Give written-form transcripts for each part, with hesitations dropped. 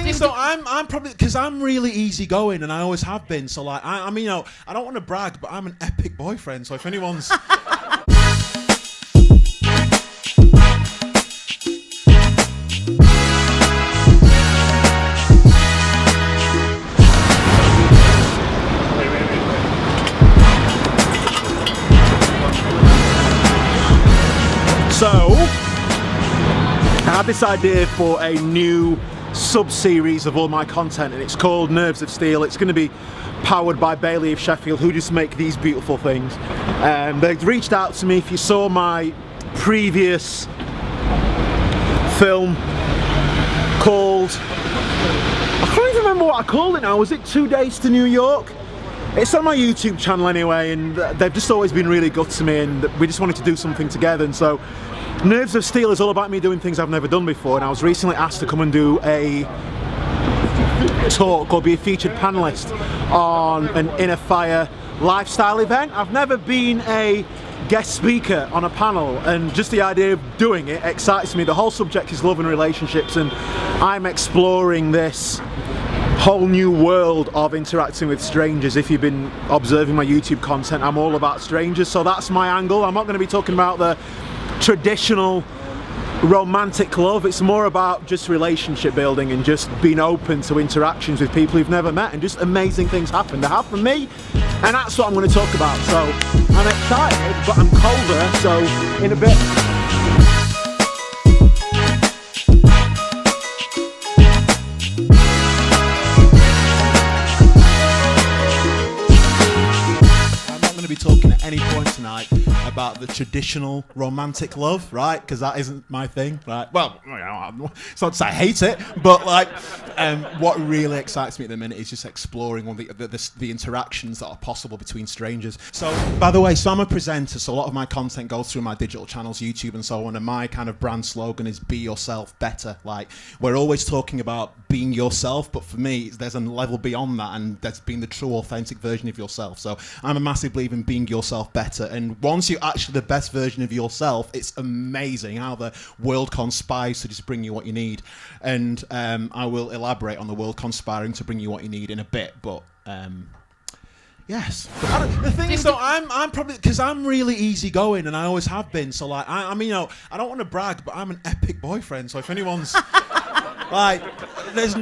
thing is, though, I'm probably because I'm really easygoing and I always have been. So like, I mean, I don't want to brag, but I'm an epic boyfriend. So if anyone's So, I had this idea for a new sub-series of all my content, and it's called Nerves of Steel. It's going to be powered by Bailey of Sheffield, who just make these beautiful things. They've reached out to me. If you saw my previous film called, I can't even remember what I called it now. Was it 2 Days to New York? It's on my YouTube channel anyway, and they've just always been really good to me, and we just wanted to do something together. And so Nerves of Steel is all about me doing things I've never done before, and I was recently asked to come and do a talk or be a featured panelist on an Inner Fire lifestyle event. I've never been a guest speaker on a panel, and just the idea of doing it excites me. The whole subject is love and relationships, and I'm exploring this whole new world of interacting with strangers. If you've been observing my YouTube content, I'm all about strangers, so that's my angle. I'm not going to be talking about the traditional romantic love. It's more about just relationship building and just being open to interactions with people you've never met, and just amazing things happen. They have for me, and that's what I'm going to talk about. So I'm excited, but I'm colder, so in a bit. Be talking at any point tonight about the traditional romantic love, right? Because that isn't my thing, right? Well, it's not to say I hate it, but like, what really excites me at the minute is just exploring all the interactions that are possible between strangers. So, by the way, so I'm a presenter, so a lot of my content goes through my digital channels, YouTube and so on, and my kind of brand slogan is "Be yourself better." Like, we're always talking about being yourself, but for me, there's a level beyond that, and that's being the true, authentic version of yourself. So, I'm a massive believer in being yourself better, and once you're actually the best version of yourself, it's amazing how the world conspires to just bring you what you need. And I will elaborate on the world conspiring to bring you what you need in a bit, but yes. The thing is, though, I'm probably because I'm really easygoing and I always have been. So like, I mean, I don't want to brag, but I'm an epic boyfriend. So if anyone's like, there's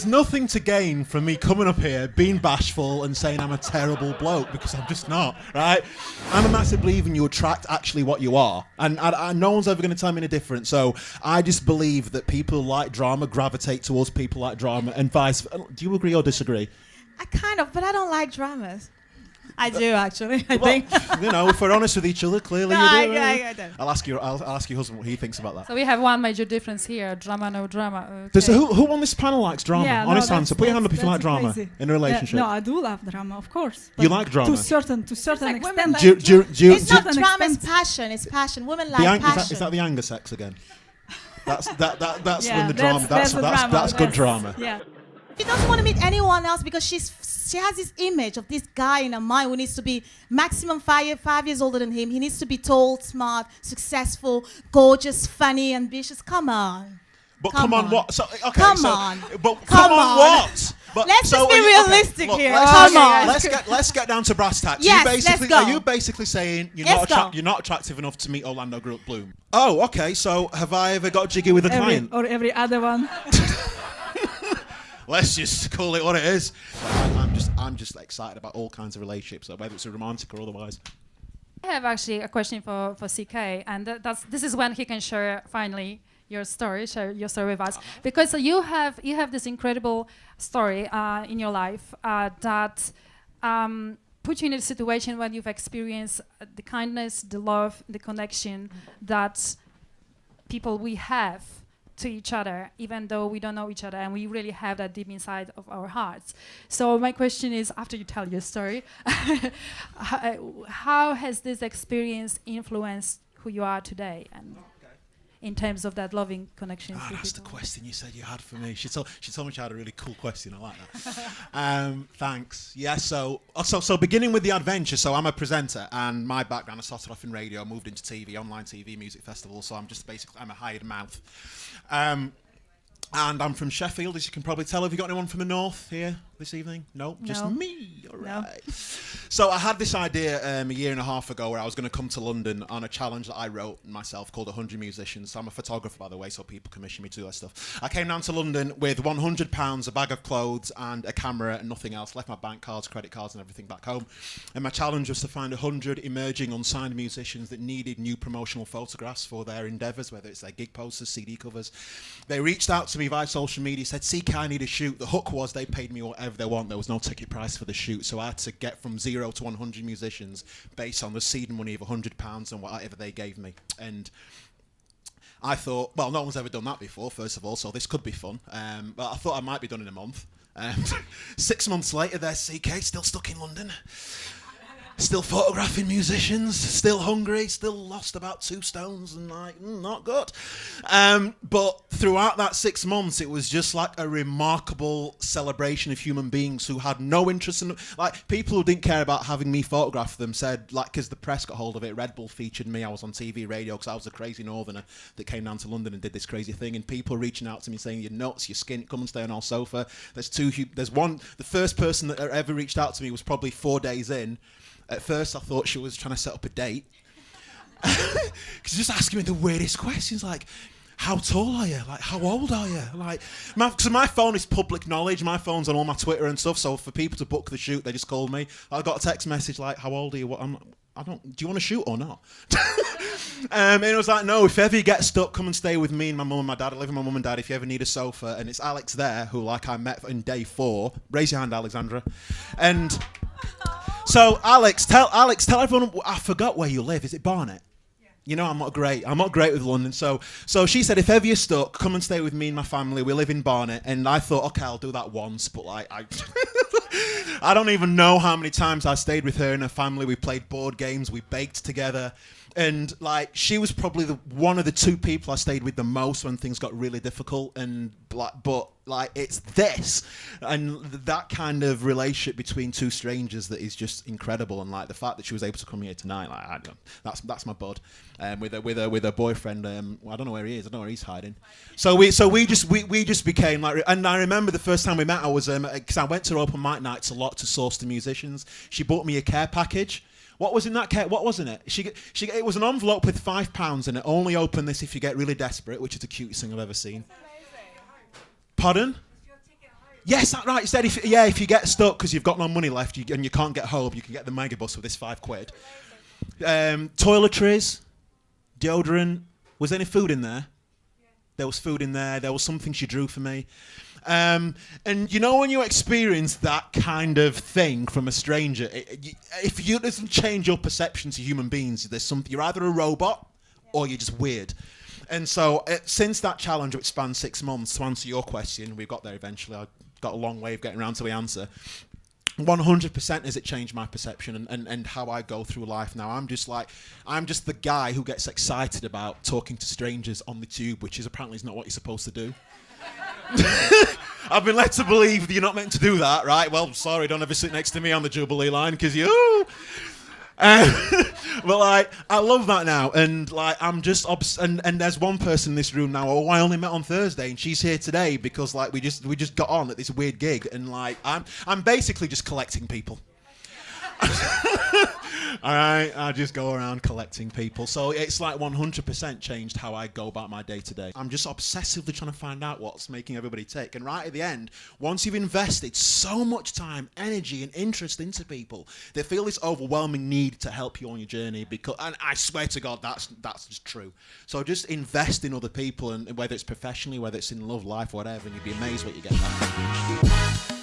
nothing to gain from me coming up here, being bashful and saying I'm a terrible bloke, because I'm just not, right? I'm a massive believer in you attract actually what you are, and no one's ever going to tell me any different. So I just believe that people like drama gravitate towards people like drama, and vice. Do you agree or disagree? I kind of, but I don't like dramas. I do actually. I think. You know, if we're honest with each other, clearly you do. I don't. I'll ask your husband what he thinks about that. So we have one major difference here: drama, no drama. Okay. So who on this panel likes drama? Yeah, honest no, answer. Put your hand up if you like drama crazy. in a relationship. No, I do love drama, of course. You like drama? To certain like extent. it's not drama, it's passion. It's passion. Women like passion. Is that the anger sex again? That's Yeah, when the drama. That's good drama. Yeah. She doesn't want to meet anyone else because she has this image of this guy in her mind who needs to be maximum 5 years older than him. He needs to be tall, smart, successful, gorgeous, funny, ambitious. Come on. But come on, what? So, okay, come so, on. But come on, what? But, let's just be realistic here. Come on. Let's get down to brass tacks. Yes, let's go. Are you basically saying you're not attractive enough to meet Orlando Bloom? Oh, okay. So have I ever got jiggy with a client? Or every other one. Let's just call it what it is. I'm just excited about all kinds of relationships, whether it's a romantic or otherwise. I have actually a question for CK, and this is when he can share finally your story with us, because you have this incredible story in your life that put you in a situation when you've experienced the kindness, the love, the connection that people we have to each other, even though we don't know each other, and we really have that deep inside of our hearts. So my question is, after you tell your story, how has this experience influenced who you are today, and in terms of that loving connection? That's the question you said you had for me. She told me she had a really cool question. I like that. Thanks. Yeah. So beginning with the adventure. So I'm a presenter, and my background, I started off in radio, moved into TV, online TV, music festivals. So I'm a hired mouth. And I'm from Sheffield, as you can probably tell. Have you got anyone from the north here this evening? No, just No. me. All No. right. So I had this idea a year and a half ago where I was going to come to London on a challenge that I wrote myself called 100 Musicians. I'm a photographer, by the way, so people commission me to do that stuff. I came down to London with £100, a bag of clothes, and a camera and nothing else. Left my bank cards, credit cards, and everything back home. And my challenge was to find 100 emerging unsigned musicians that needed new promotional photographs for their endeavours, whether it's their gig posters, CD covers. They reached out to me via social media, said, CK, I need a shoot. The hook was they paid me whatever they want. There was no ticket price for the shoot. So I had to get from 0 to 100 musicians based on the seed money of £100 and whatever they gave me. And I thought, well, no one's ever done that before, first of all, so this could be fun. But I thought I might be done in a month. 6 months later, there's CK, still stuck in London. Still photographing musicians, still hungry, still lost about 2 stones and like, not good. But throughout that 6 months, it was just like a remarkable celebration of human beings who had no interest in, like people who didn't care about having me photograph them said, like, because the press got hold of it, Red Bull featured me, I was on TV, radio, because I was a crazy northerner that came down to London and did this crazy thing, and people reaching out to me saying, you're nuts, you're skint, come and stay on our sofa. There's one, the first person that ever reached out to me was probably 4 days in. At first, I thought she was trying to set up a date. She's just asking me the weirdest questions, like, how tall are you? Like, how old are you? Like, because my phone is public knowledge. My phone's on all my Twitter and stuff, so for people to book the shoot, they just call me. I got a text message like, how old are you? Do you want to shoot or not? And it was like, no, if ever you get stuck, come and stay with me and my mum and my dad. I live with my mum and dad if you ever need a sofa. And it's Alex there, who, like, I met in day 4. Raise your hand, Alexandra. And so, Alex, tell everyone, I forgot where you live. Is it Barnet? Yeah. You know, I'm not great with London. So she said, if ever you're stuck, come and stay with me and my family. We live in Barnet. And I thought, okay, I'll do that once. But, like, I don't even know how many times I stayed with her and her family. We played board games. We baked together. And, like, she was probably one of the 2 people I stayed with the most when things got really difficult. And, but it's this. And that kind of relationship between 2 strangers that is just incredible. And, like, the fact that she was able to come here tonight, like, I don't, that's my bud. With her boyfriend. I don't know where he is. I don't know where he's hiding. So we just became, like, and I remember the first time we met, I was, because I went to her open mic nights a lot to source the musicians. She bought me a care package. What was in that care? What was in it? It was an envelope with £5 in it. Only open this if you get really desperate, which is the cutest thing I've ever seen. Pardon? Yes, that's right. It said if you get stuck because you've got no money left and you can't get home, you can get the megabus with this £5. Toiletries, deodorant. Was there any food in there? There was food in there. There was something she drew for me. And you know when you experience that kind of thing from a stranger, if it doesn't change your perception to human beings, there's something. You're either a robot or you're just weird. And so since that challenge, which spanned 6 months, to answer your question, we got there eventually. I got a long way of getting around to the answer. 100% has it changed my perception and how I go through life now. I'm just the guy who gets excited about talking to strangers on the tube, which is apparently not what you're supposed to do. I've been led to believe that you're not meant to do that, right? Well, sorry, don't ever sit next to me on the Jubilee line because you. But like, I love that now, and like, I'm just and there's one person in this room now who I only met on Thursday, and she's here today because like we just got on at this weird gig, and like I'm basically just collecting people. All right, I just go around collecting people. So it's like 100% changed how I go about my day to day. I'm just obsessively trying to find out what's making everybody tick. And right at the end, once you've invested so much time, energy, and interest into people, they feel this overwhelming need to help you on your journey. And I swear to God, that's just true. So just invest in other people, and whether it's professionally, whether it's in love, life, whatever, and you'd be amazed what you get back.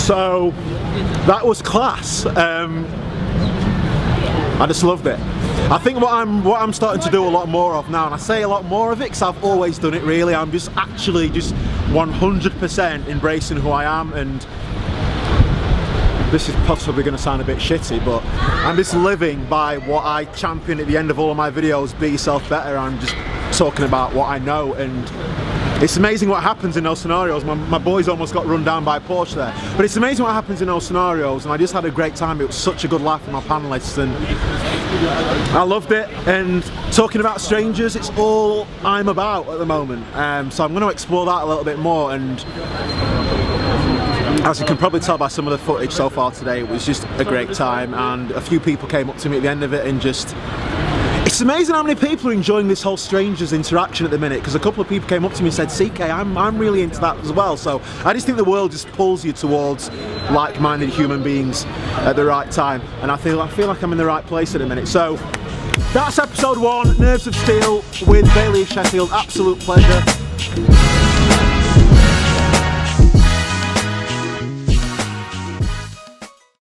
So that was class. I just loved it. I think what I'm starting to do a lot more of now, and I say a lot more of it because I've always done it really, I'm just actually just 100% embracing who I am, and this is possibly going to sound a bit shitty, but I'm just living by what I champion at the end of all of my videos, be yourself better. I'm just talking about what I know, and It's amazing what happens in those scenarios. My boys almost got run down by a Porsche there. But it's amazing what happens in those scenarios, and I just had a great time. It was such a good laugh with my panellists, and I loved it. And talking about strangers, it's all I'm about at the moment. So I'm going to explore that a little bit more, and as you can probably tell by some of the footage so far today, it was just a great time, and a few people came up to me at the end of it and just... It's amazing how many people are enjoying this whole strangers interaction at the minute, because a couple of people came up to me and said, CK, I'm really into that as well. So I just think the world just pulls you towards like-minded human beings at the right time, and I feel like I'm in the right place at the minute. So that's episode 1, Nerves of Steel with Bailey of Sheffield. Absolute pleasure.